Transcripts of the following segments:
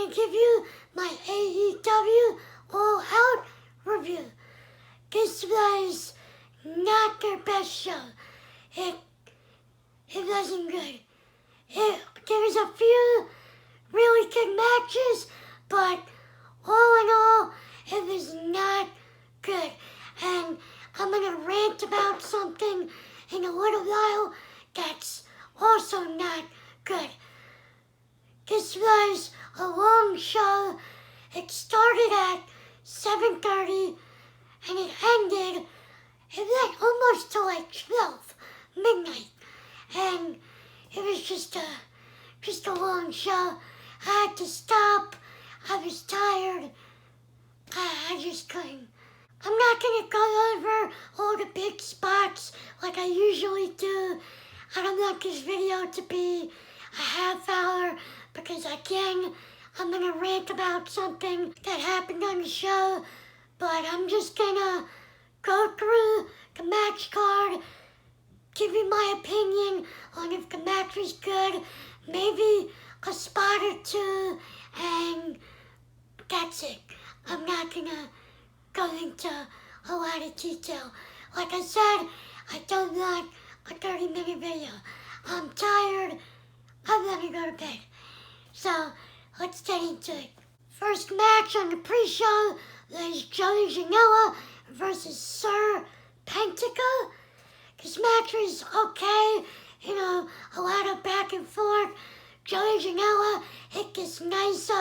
to give you my AEW All Out review. This was not their best show. It wasn't good. There was a few really good matches, but all in all, it was not good. And I'm gonna rant about something in a little while that's also not good. This was a long show. It started at 7:30 and it ended, it went almost to like 12 midnight. And it was just a long show. I had to stop. I was tired. I just couldn't. I'm not gonna go over all the big spots like I usually do. I don't want this video to be a half hour because again, I'm gonna rant about something that happened on the show, but I'm just gonna go through the match card, give you my opinion on if the match was good, maybe a spot or two, and that's it. I'm not gonna go into a lot of detail. Like I said, I don't want a 30-minute video. I'm tired. I want to go to bed. So, let's get into it. First match on the pre-show is Joey Janela versus Sir Pentacle. This match was okay. A lot of back and forth. Joey Janela hit this nice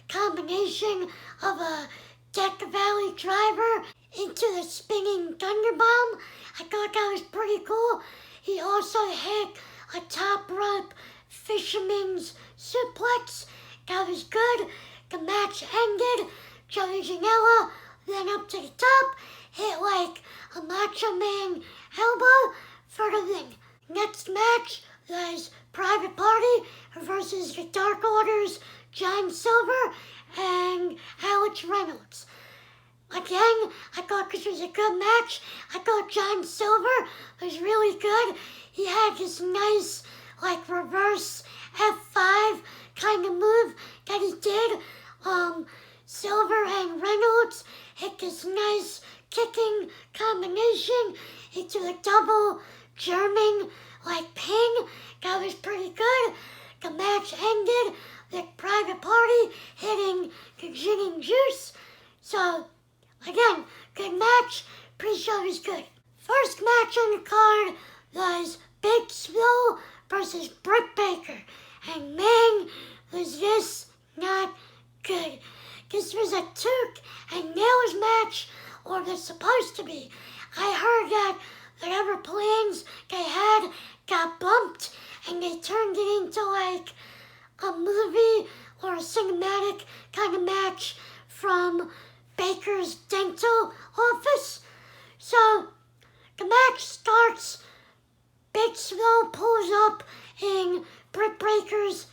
combination of a Death Valley driver into the spinning Thunderbomb. I thought that was pretty cool. He also hit a top rope fisherman's suplex. That was good. The match ended. Joey Janela went up to the top, hit like a Macho Man elbow for the win. Next match was Private Party versus the Dark Order's John Silver and Alex Reynolds. Again, I thought this was a good match. I thought John Silver was really good. He had this nice, reverse F5 kind of move that he did. Silver and Reynolds hit this nice kicking combination into a double German, pin. That was pretty good. The match ended with Private Party hitting the gin and juice. So, again, good match. Pre-show was good. First match on the card was Big Swole versus Britt Baker. And man, was this not good. This was a Took and Nails match, or was supposed to be. I heard that whatever plans they had got bumped and they turned it into a movie or a cinematic kind of match from Baker's dental office. So the match starts. Big Swole pulls up in Britt Baker's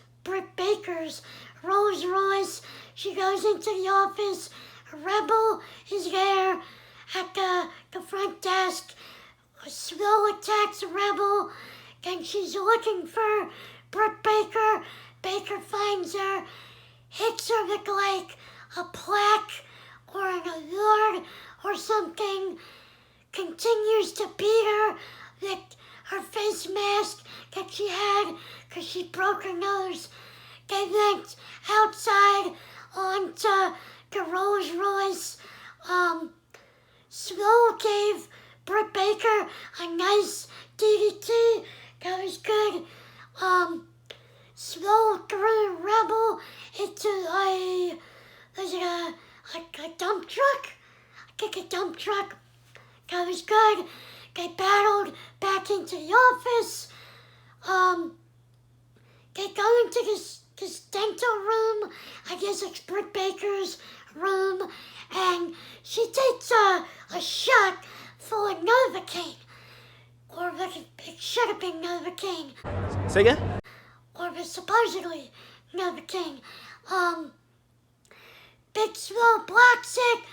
Rolls Royce. She goes into the office. Rebel is there at the front desk. Swole attacks Rebel. Then she's looking for Britt Baker. Baker finds her, hits her with a plaque or an award or something. Continues to beat her with her face mask that she had because she broke her nose. They went outside onto the Rolls Royce. Swole gave Britt Baker a nice DDT. That was good. Swole threw Rebel into a dump truck. I think a dump truck. That was good. They battled back into the office. They go into this dental room. I guess it's Britt Baker's room. And she takes a shot full of Novocaine. Or it should have been Novocaine. Say again? Or was supposedly Novocaine. Big Swole blocks it.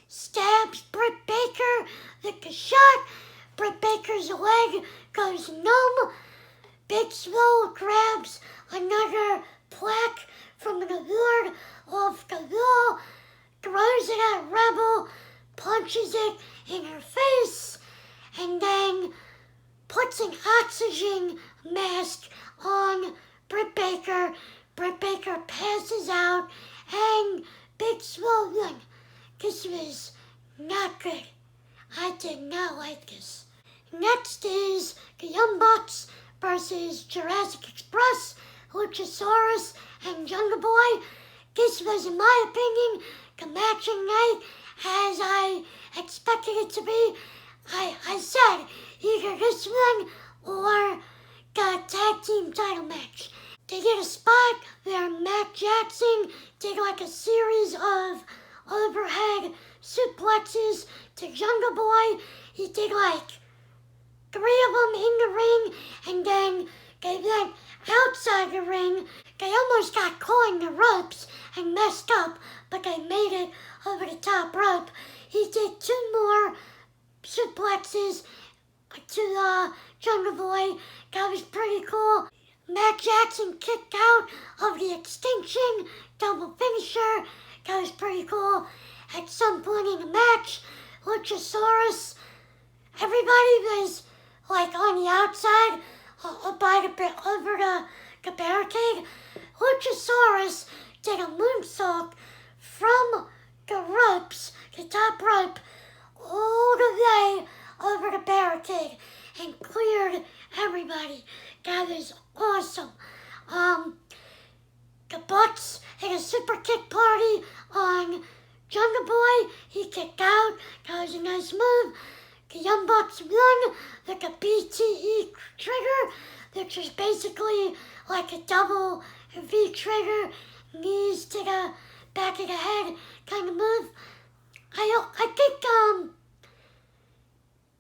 Stabs Britt Baker with a shot. Britt Baker's leg goes numb. Big Swole grabs another plaque from an award punches it in her face, and then puts an oxygen mask on Britt Baker. Britt Baker passes out, and Big Swole won. This was not good. I did not like this. Next is the Young Bucks versus Jurassic Express, Luchasaurus, and Jungle Boy. This was, in my opinion, the match of the night, as I expected it to be. I said either this one or the tag team title match. They did a spot where Matt Jackson did like a series of overhead suplexes to Jungle Boy. He did like 3 of them in the ring, and then they went outside the ring. They almost got caught in the ropes and messed up, but they made it over the top rope. He did 2 more suplexes to Jungle Boy. That was pretty cool. Matt Jackson kicked out of the Extinction double finisher. That was pretty cool. At some point in the match, Luchasaurus, everybody was like on the outside over the barricade. Luchasaurus did a moonsault from the ropes, the top rope, all the way over the barricade and cleared everybody. That was awesome. The Bucks had a super kick party on Jungle Boy. He kicked out. That was a nice move. The Young Bucks won with a BTE trigger, which was basically like a double V trigger, knees to the back of the head kind of move. I think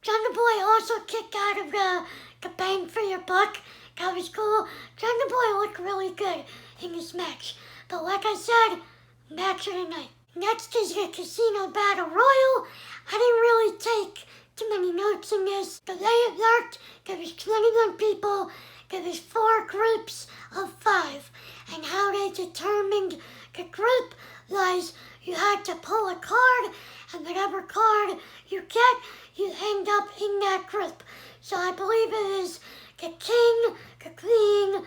Jungle Boy also kicked out of the bang for your buck. That was cool. Jungle Boy looked really good in this match. But like I said, match of the night. Next is the Casino Battle Royal. I didn't really take too many notes in this. The way it worked, there was 21 people. There was 4 groups of 5. And how they determined the group was you had to pull a card, and whatever card you get, you end up in that group. So I believe it is the king, the queen,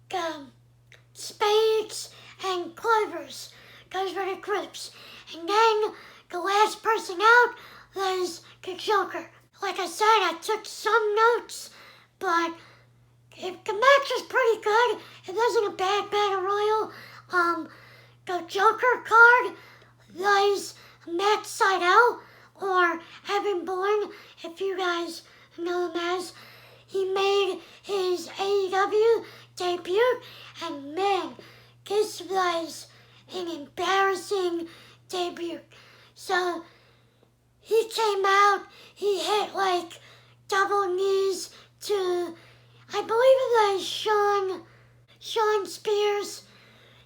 the spades, and clovers. Those were the groups. And then the last person out was the Joker. Like I said, I took some notes, but the match was pretty good. It wasn't a bad battle royal. The Joker card was Matt Sydal, or Evan Bourne, if you guys know him as. He made his AEW debut, and man, this was an embarrassing debut. So he came out, he hit like double knees to, I believe it was Sean Spears.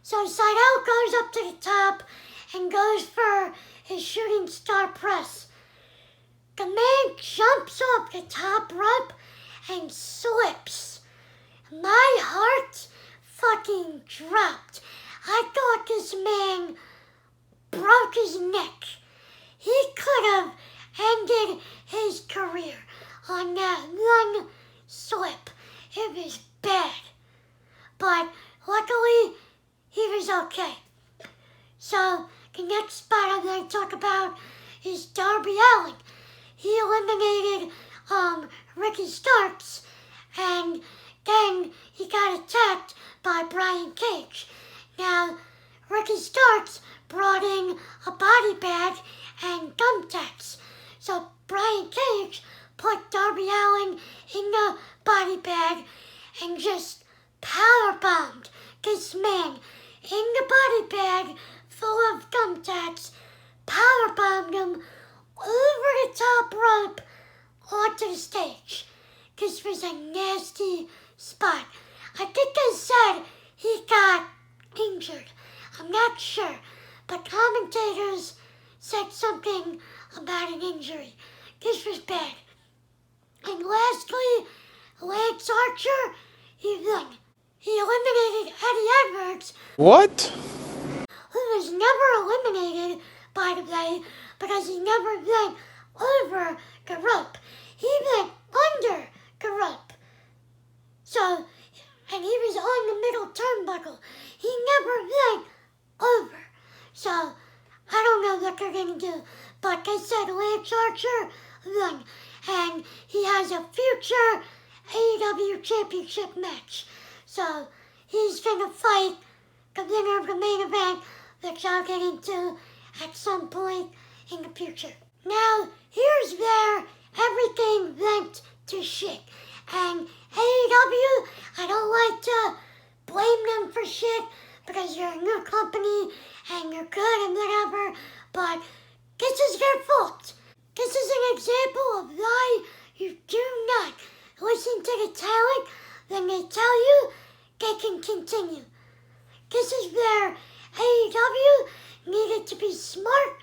So Sydal goes up to the top and goes for his shooting star press. The man jumps off the top rope and slips. My heart fucking dropped. I thought this man broke his neck. He could have ended his career on that one slip. It was bad. But luckily, he was okay. So the next spot I'm going to talk about is Darby Allin. He eliminated Ricky Starks, and then he got attacked by Brian Cage. Now, Ricky Starks brought in a body bag and thumbtacks. So Brian Cage put Darby Allin in the body bag and just powerbombed this man in the body bag full of thumbtacks, powerbombed him over the top rope onto the stage. This was a nasty spot. I think they said he got injured. I'm not sure, but commentators said something about an injury. This was bad. And lastly, Lance Archer, he won. He eliminated Eddie Edwards. What? Who was never eliminated, by the way, because he never went over the rope. He went under the rope. So, and he was on the middle turnbuckle. He never went over. So, I don't know what they're going to do. But they said Lance Archer won. And he has a future AEW Championship match. So, he's going to fight the winner of the main event, which I'll get into at some point in the future. Now, here's where everything went to shit. And AEW, I don't like to blame them for shit because they're a new company and they're good and whatever, but this is their fault. This is an example of why you do not listen to the talent when they tell you they can continue. This is where AEW needed to be smart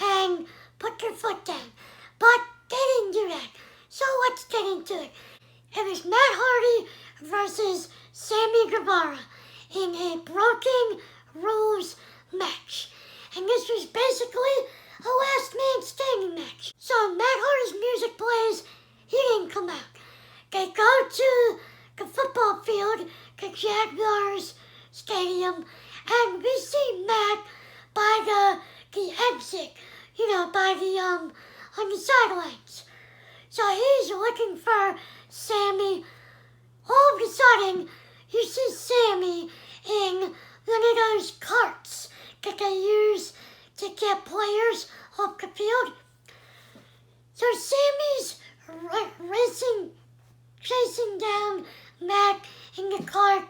and put their foot down. But they didn't do that. So let's get into it. It was Matt Hardy versus Sammy Guevara in a broken rules match. And this was basically a last man standing match. So Matt Hardy's music plays, he didn't come out. They go to the football field, the Jaguars Stadium, and we see Matt by the exit, by the, on the sidelines. So he's looking for Sammy. All of a sudden, you see Sammy in one of those carts that they use to get players off the field. So Sammy's racing, chasing down Matt in the cart.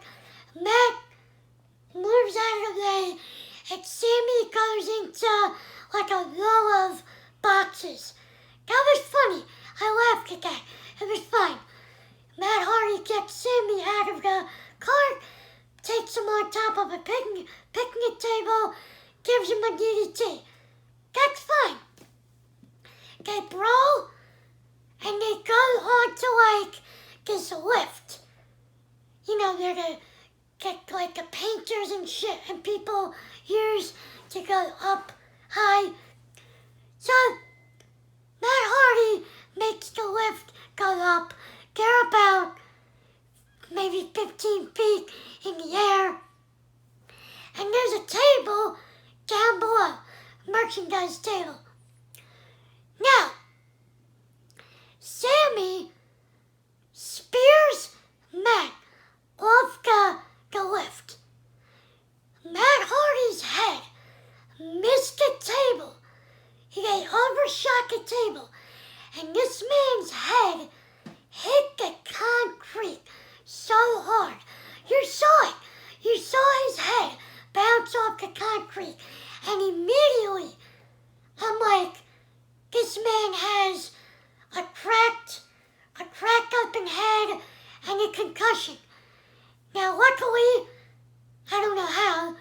Matt moves out of the way, and Sammy goes into like a row of boxes. That was funny. I laughed at that. It was fine. Matt Hardy gets Sammy out of the cart, takes him on top of a picnic table, gives him a DDT. That's fine. They brawl, and they go onto like this lift. They're gonna get like the painters and shit and people use to go up high. So Matt Hardy makes the lift go up. They're about maybe 15 feet in the air. And there's a table down below, merchandise table. Now, Sammy spears Matt off the lift. Matt Hardy's head missed the table. He overshot the table. And this man's head hit the concrete so hard. You saw it. You saw his head bounce off the concrete. And immediately, I'm like, this man has a cracked open head and a concussion. Now, luckily, I don't know how,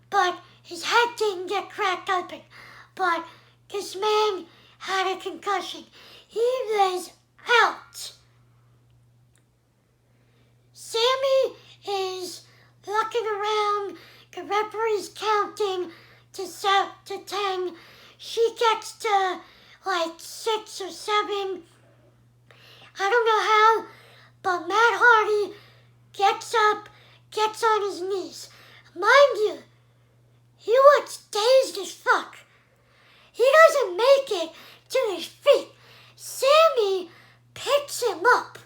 but his head didn't get cracked open. But this man had a concussion. He was out. Sammy is looking around. The referee's counting to 10. She gets to like 6 or 7. I don't know how, but Matt Hardy gets up, gets on his knees. Mind you, he looks dazed as fuck. He doesn't make it to his feet. Sammy picks him up.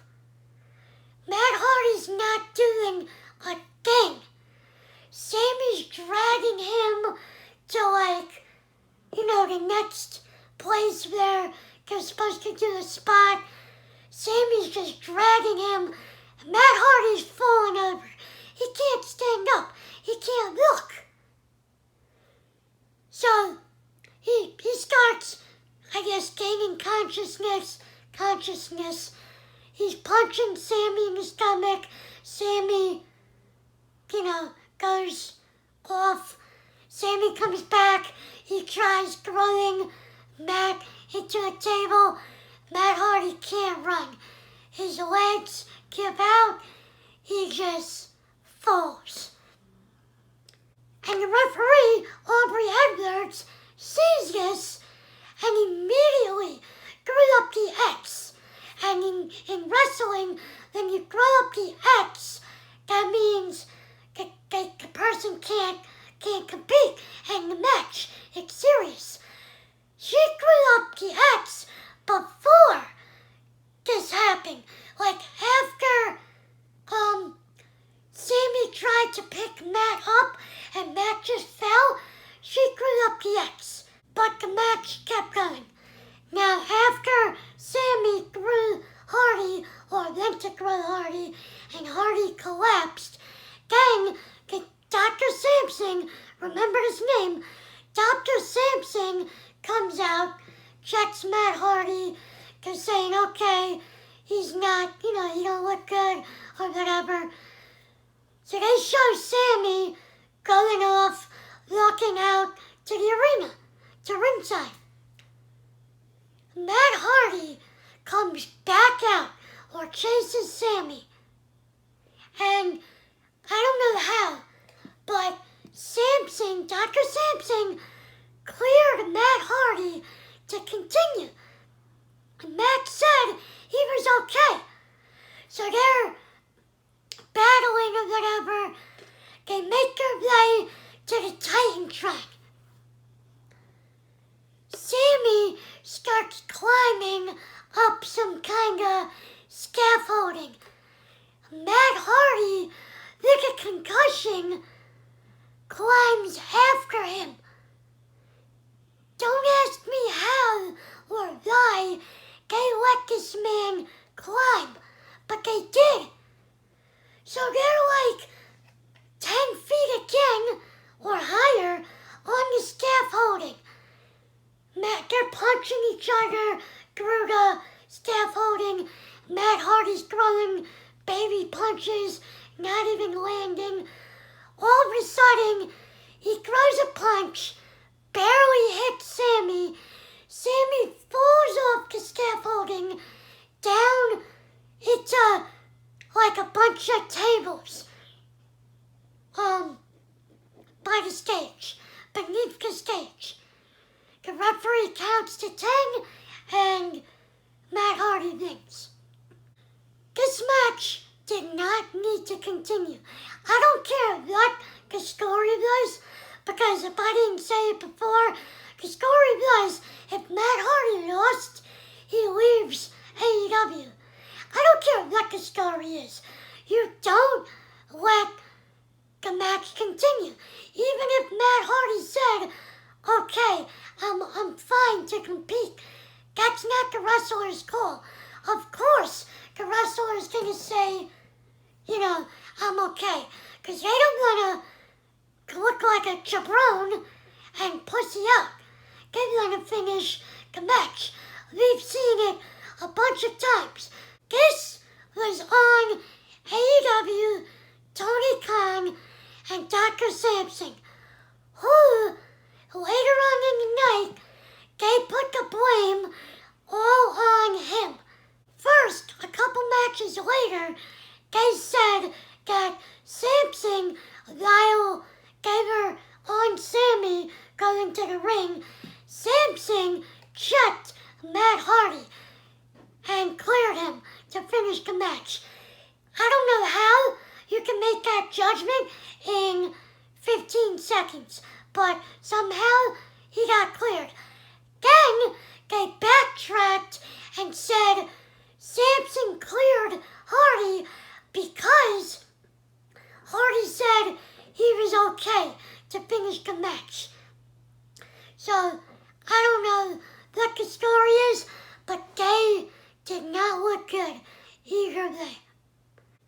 Matt Hardy's not doing a thing. Sammy's dragging him to the next place where they're supposed to do a spot. Sammy's just dragging him. Matt Hardy's falling over. He can't stand up. He can't look. So he starts, gaining consciousness. He's punching Sammy in the stomach. Sammy, goes off. Sammy comes back. He tries throwing Matt into a table. Matt Hardy can't run. His legs give out. He just falls. And the referee, Aubrey Edwards, sees this, and tried to pick Matt up and Matt just fell, she grew up the X. But the match kept going. Now after Sammy threw Hardy, or went to throw Hardy, and Hardy collapsed, then Dr. Sampson, remember his name, Dr. Sampson comes out, checks Matt Hardy, they're saying, okay, he's not, he don't look good, or whatever. So they show Sammy going off, walking out to the arena, to ringside. Matt Hardy comes back out, or chases Sammy. And I don't know how, but Sampson, Dr. Sampson, cleared Matt Hardy to continue. And Matt said he was okay. So they're battling or whatever. They make their way to the Titan track. Sammy starts climbing up some kind of scaffolding. Matt Hardy, with a concussion, climbs after him. Don't ask me how or why they let this man climb, but they did. So they're like 10 feet again, or higher, on the scaffolding. They're punching each other through the scaffolding. Matt Hardy's throwing baby punches, not even landing. All of a sudden, he throws a punch, barely hits Sammy. Sammy falls off the scaffolding, down into like a bunch of tables. By the stage, beneath the stage. The referee counts to 10, and Matt Hardy wins. This match did not need to continue. I don't care what the story was, because if I didn't say it before, the story was if Matt Hardy lost, he leaves AEW. I don't care what the story is. You don't let the match continue. Even if Matt Hardy said, okay, I'm fine to compete, that's not the wrestler's call. Of course, the wrestler's gonna say, I'm okay. Because they don't want to look like a jabron and pussy out. They want to finish the match. We've seen it a bunch of times. This was on AEW, Tony Khan, and Dr. Sampson, who, later on in the night, they put the blame all on him. First, a couple matches later, they said that Sampson, while they were on Sammy going to the ring, Sampson checked Matt Hardy and cleared him to finish the match. I don't know how you can make that judgment in 15 seconds, but somehow he got cleared. Then they backtracked and said Sampson cleared Hardy because Hardy said he was okay to finish the match. So, I don't know what the story is, but they did not look good, either way.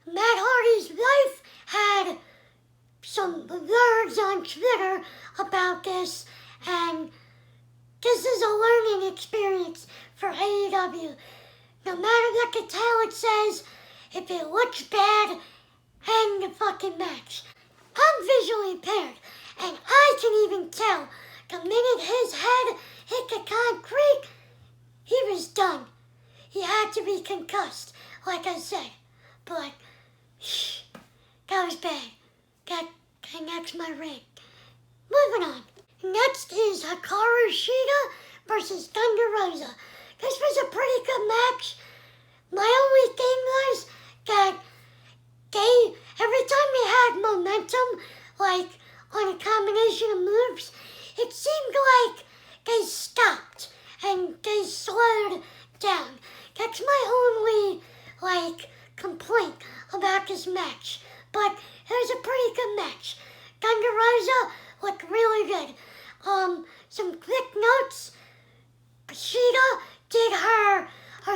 Matt Hardy's wife had some words on Twitter about this, and this is a learning experience for AEW. No matter what the talent says, if it looks bad, end the fucking match. I'm visually impaired, and I can even tell the minute his head hit the concrete, he was done. He had to be concussed, like I said. But, that was bad. That connects my ring. Moving on. Next is Hikaru Shida versus Thunder Rosa. This was a pretty good match. My only thing was that every time they had momentum, like on a combination of moves, it seemed like they stopped and they slowed down. That's my only, complaint about this match. But it was a pretty good match. Thunder Rosa looked really good. Some quick notes. Shida did her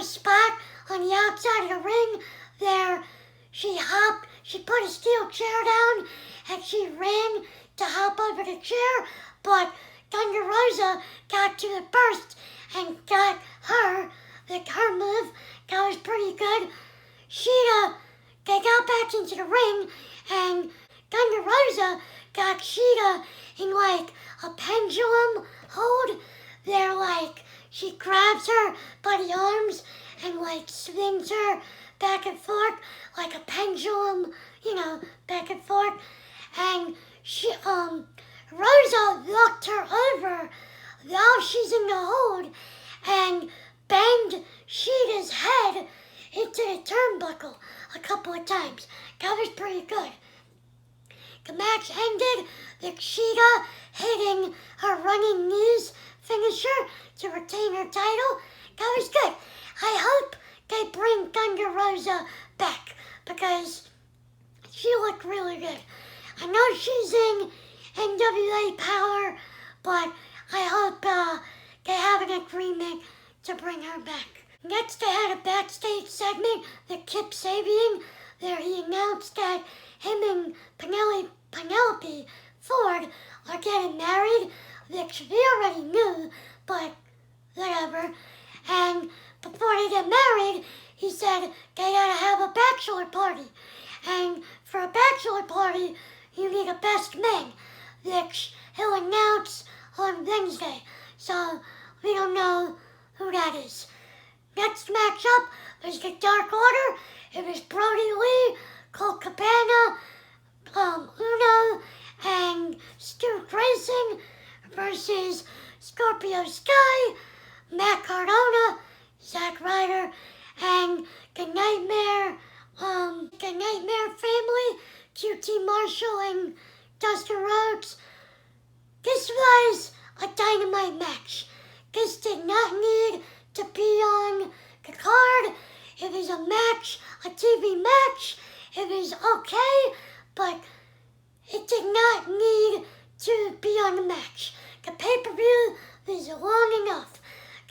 spot on the outside of the ring. There, she hopped, she put a steel chair down, and she ran to hop over the chair, but Thunder Rosa got to the burst and got her move. That was pretty good. Shida, they got back into the ring, and Thunder Rosa got Shida in like a pendulum hold. They're like, she grabs her by the arms and like swings her back and forth like a pendulum, back and forth. And Rosa looked her over while she's in the hold and banged Shida's head into the turnbuckle a couple of times. That was pretty good. The match ended with Shida hitting her running knees finisher to retain her title. That was good. I hope they bring Thunder Rosa back because she looked really good. I know she's in NWA Power, but I hope they have an agreement to bring her back. Next, they had a backstage segment with Kip Sabian, where he announced that him and Penelope Ford are getting married, which we already knew, but whatever. And before they get married, he said they gotta have a bachelor party. And for a bachelor party, you need a best man, which he'll announce on Wednesday. So we don't know who that is. Next matchup was the Dark Order. It was Brody Lee, Colt Cabana, Uno, and Stu Grayson versus Scorpio Sky, Matt Cardona, Zack Ryder, and the Nightmare family, QT Marshall and Dustin Rhodes. This was a dynamite match. This did not need to be on the card. It was a match, a TV match. It was okay, but it did not need to be on the match. The pay-per-view was long enough.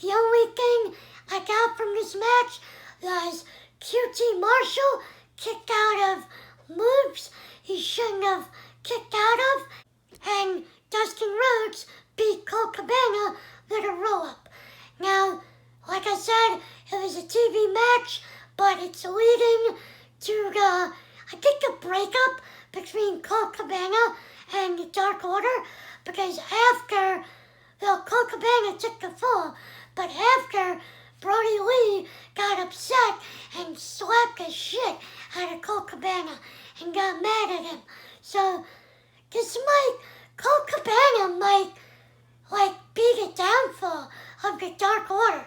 The only thing I got from this match was QT Marshall kicked out of moves he shouldn't have kicked out of, and Dustin Rhodes beat Colt Cabana with a roll-up. Now, like I said, it was a TV match, but it's leading to the breakup between Colt Cabana and the Dark Order, because Colt Cabana took the fall, but after Brody Lee got upset and slapped the shit out of Colt Cabana and got mad at him. So Colt Cabana might be the downfall of the Dark Order.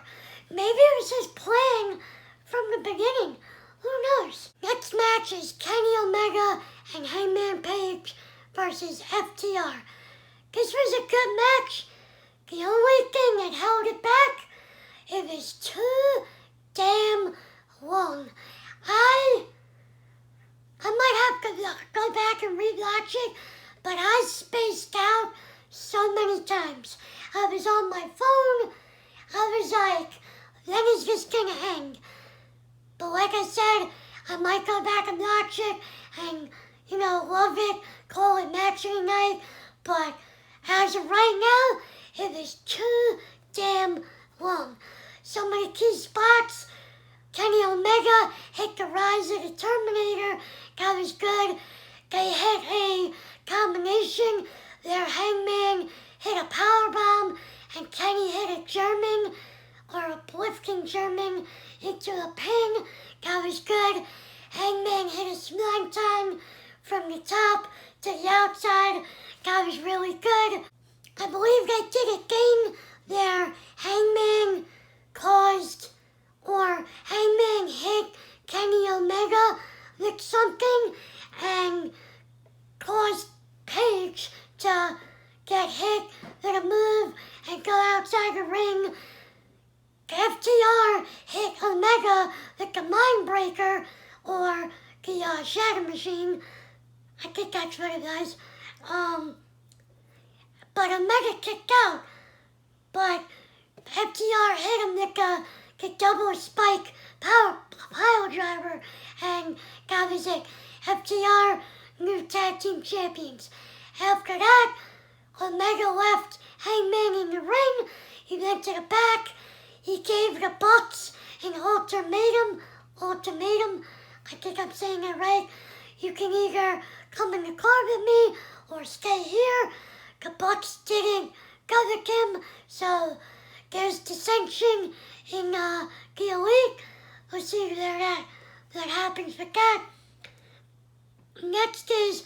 Maybe it was his plan from the beginning. Who knows? Next match is Kenny Omega and Hangman Page versus FTR. This was a good match. The only thing that held it back, it was too damn long. I might have to go back and rewatch it, but I spaced out so many times. I was on my phone. I was like, when is this gonna end? But like I said, I might go back and watch it and, love it, call it match of the night. But as of right now, it was too damn long. So many key spots. Kenny Omega hit the Rise of the Terminator. That was good. They hit a combination. Their Hangman hit a powerbomb and Kenny hit a German or a uplifting German into a pin. That was good. Hangman hit a swanton from the top to the outside. That was really good. I believe they did a thing where Hangman hit Kenny Omega with something and caused Page to get hit with a move and go outside the ring. FTR hit Omega with the Mindbreaker or the Shadow Machine. I think that's what it was. But Omega kicked out. But FTR hit him with the double spike pile driver, and that was it. FTR, new tag team champions. After that, Omega left Hangman in the ring. He went to the back. He gave the Bucks an ultimatum. I think I'm saying it right. You can either come in the car with me or stay here. The Bucks didn't go with him, so there's dissension in the Elite. We'll see what happens with that. Next is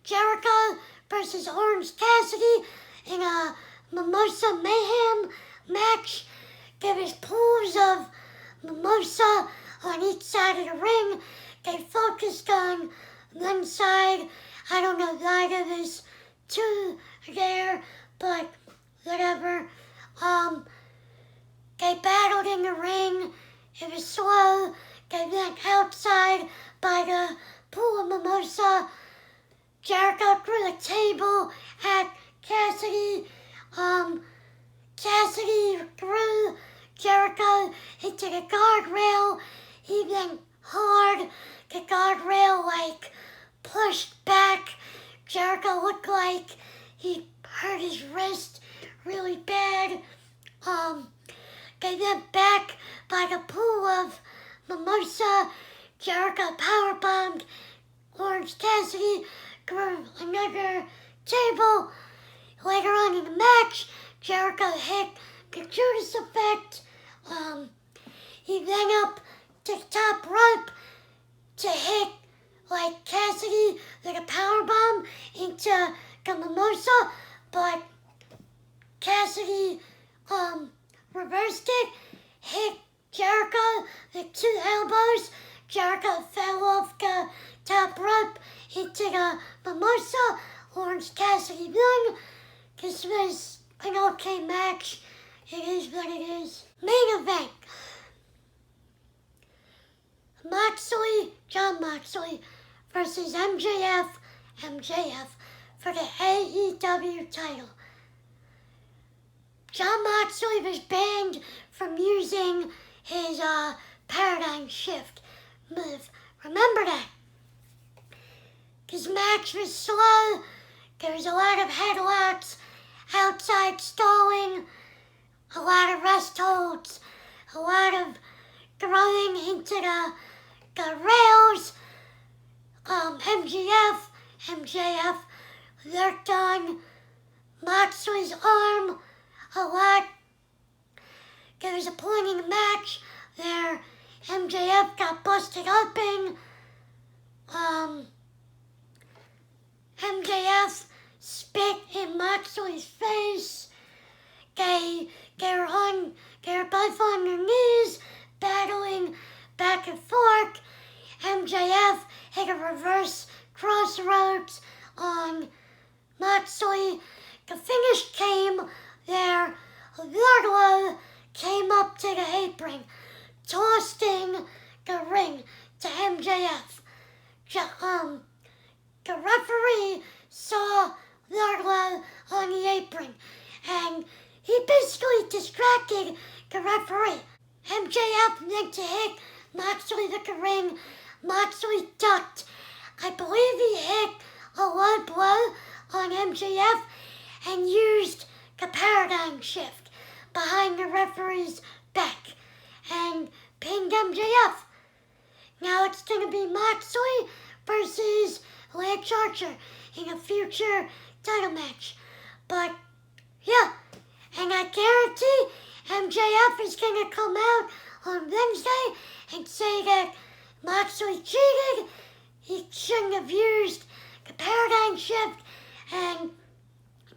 Jericho versus Orange Cassidy in a Mimosa Mayhem match. There is pools of mimosa on each side of the ring. They focused on one side. I don't know why there was two there, but whatever. They battled in the ring. It was slow. They went outside by the pool of mimosa. Jericho threw a table at Cassidy. Cassidy threw Jericho into the guardrail. He went hard. The guardrail pushed back. Jericho looked like he hurt his wrist really bad. They went back by the pool of mimosa. Jericho powerbombed Orange Cassidy through another table. Later on in the match, Jericho hit the Judas effect. He went up to the top rope to hit Cassidy with a powerbomb into the mimosa, but Cassidy reversed it, hit Jericho with two elbows. Jericho fell off the top rope into the mimosa. Orange Cassidy won. This was an okay match. It is what it is. Main event. John Moxley versus MJF for the AEW title. John Moxley was banned from using his paradigm shift move. Remember that. His match was slow. There was a lot of headlocks, outside stalling, a lot of rest holds, a lot of throwing into the rails. MJF worked on Moxley's arm a lot. There was a point in the match where MJF got busted open. MJF spit in Moxley's face. They were both on their knees, battling back and forth. MJF hit a reverse crossroads on Moxley. The finish came there. Wardlow came up to the apron, tossing the ring to MJF. The referee saw Wardlow on the apron, and he basically distracted the referee. MJF went to hit Moxley with the ring. Moxley ducked. I believe he hit a low blow on MJF and used the paradigm shift behind the referee's back and pinned MJF. Now it's going to be Moxley versus Lance Archer in a future title match. But yeah, and I guarantee MJF is going to come out on Wednesday and say that Moxley cheated. He shouldn't have used the paradigm shift, and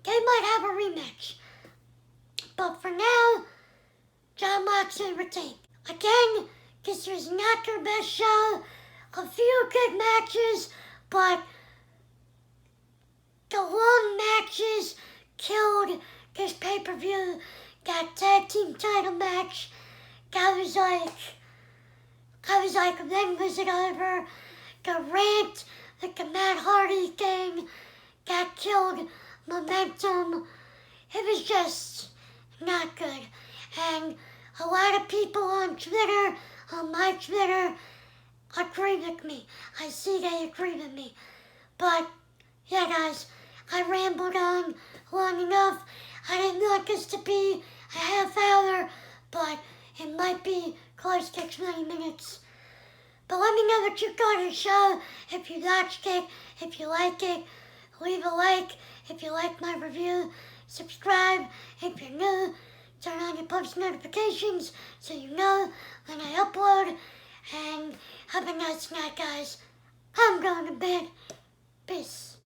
they might have a rematch. But for now, John Moxley retained. Again, this was not their best show. A few good matches, but the long matches killed this pay-per-view. That tag team title match, I was like, when was it over? The rant like the Matt Hardy thing, got killed momentum. It was just not good. And a lot of people on Twitter, on my Twitter, agree with me. I see they agree with me. But, yeah guys, I rambled on long enough. I didn't want this to be a half hour, but it might be close to 20 minutes. But let me know what you thought of the show. If you watched it, if you like it, leave a like. If you like my review, subscribe. If you're new, turn on your post notifications so you know when I upload. And have a nice night, guys. I'm going to bed. Peace.